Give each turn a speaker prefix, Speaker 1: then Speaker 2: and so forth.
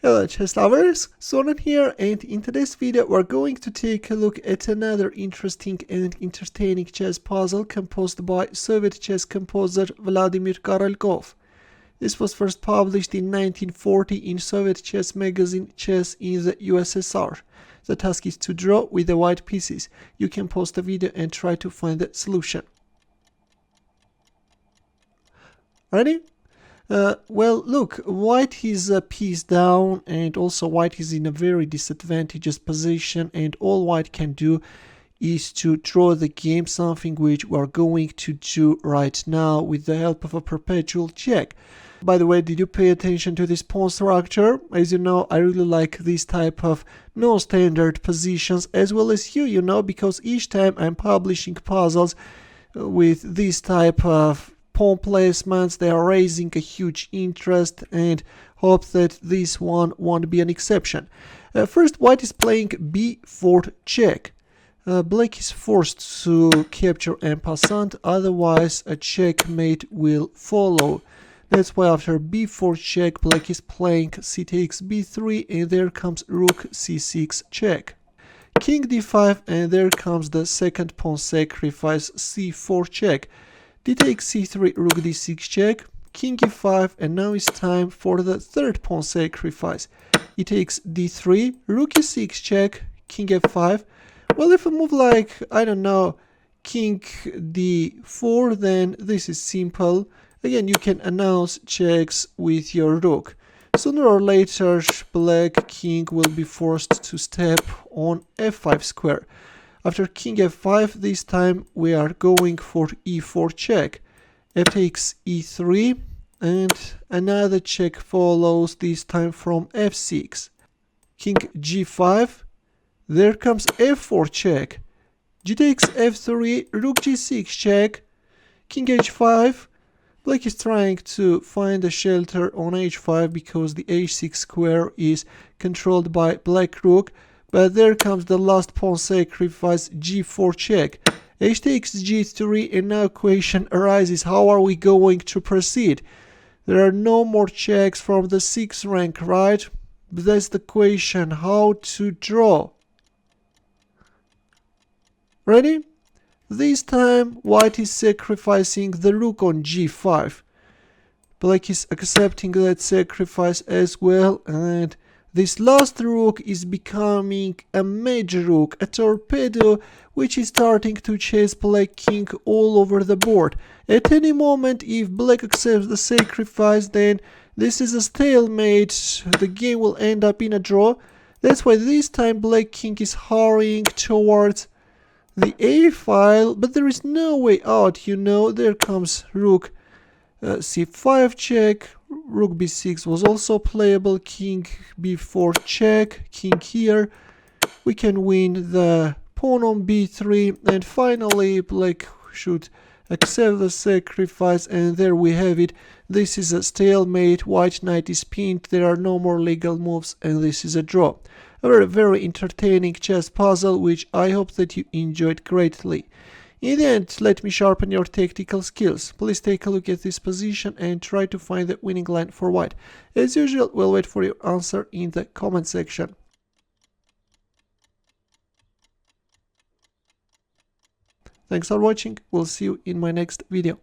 Speaker 1: Hello chess lovers, Soren here, and in today's video we're going to take a look at another interesting and entertaining chess puzzle composed by Soviet chess composer Vladimir Korlokov. This was first published in 1940 in Soviet chess magazine Chess in the USSR. The task is to draw with the white pieces. You can pause the video and try to find the solution. Ready? Well, look, white is a piece down, and also white is in a very disadvantageous position, and all white can do is to draw the game, something which we are going to do right now with the help of a perpetual check. By the way, did you pay attention to this pawn structure? As you know, I really like this type of non-standard positions, as well as you know, because each time I'm publishing puzzles with this type of pawn placements, they are raising a huge interest, and hope that this one won't be an exception. First, white is playing b4 check. Black is forced to capture en passant, otherwise a checkmate will follow. That's why after b4 check, black is playing c takes b3, and there comes rook c6 check. King d5, and there comes the second pawn sacrifice, c4 check. D takes c3, rook d6 check, king e5, and now it's time for the third pawn sacrifice. E takes d3, rook e6 check, king f5. Well, if a move like, I don't know, king d4, then this is simple. Again, you can announce checks with your rook. Sooner or later, black king will be forced to step on f5 square. After king f5, this time we are going for e4 check. F takes e3, and another check follows, this time from f6. King g5, there comes f4 check. G takes f3, rook g6 check, king h5. Black is trying to find a shelter on h5 because the h6 square is controlled by black rook. But there comes the last pawn sacrifice, g4 check. H takes g3, and now question arises, how are we going to proceed? There are no more checks from the 6th rank, right? But that's the question, how to draw. Ready? This time white is sacrificing the rook on g5. Black is accepting that sacrifice as well, and this last rook is becoming a major rook, a torpedo, which is starting to chase black king all over the board. At any moment, if black accepts the sacrifice, then this is a stalemate. The game will end up in a draw. That's why this time black king is hurrying towards the a file, but there is no way out, you know. There comes rook c5 check. Rook b6 was also playable, king b4 check, king here. We can win the pawn on b3, and finally black should accept the sacrifice, and there we have it. This is a stalemate, white knight is pinned, there are no more legal moves, and this is a draw. A very, very entertaining chess puzzle, which I hope that you enjoyed greatly. In the end, let me sharpen your tactical skills. Please take a look at this position and try to find the winning line for white. As usual, we'll wait for your answer in the comment section. Thanks for watching. We'll see you in my next video.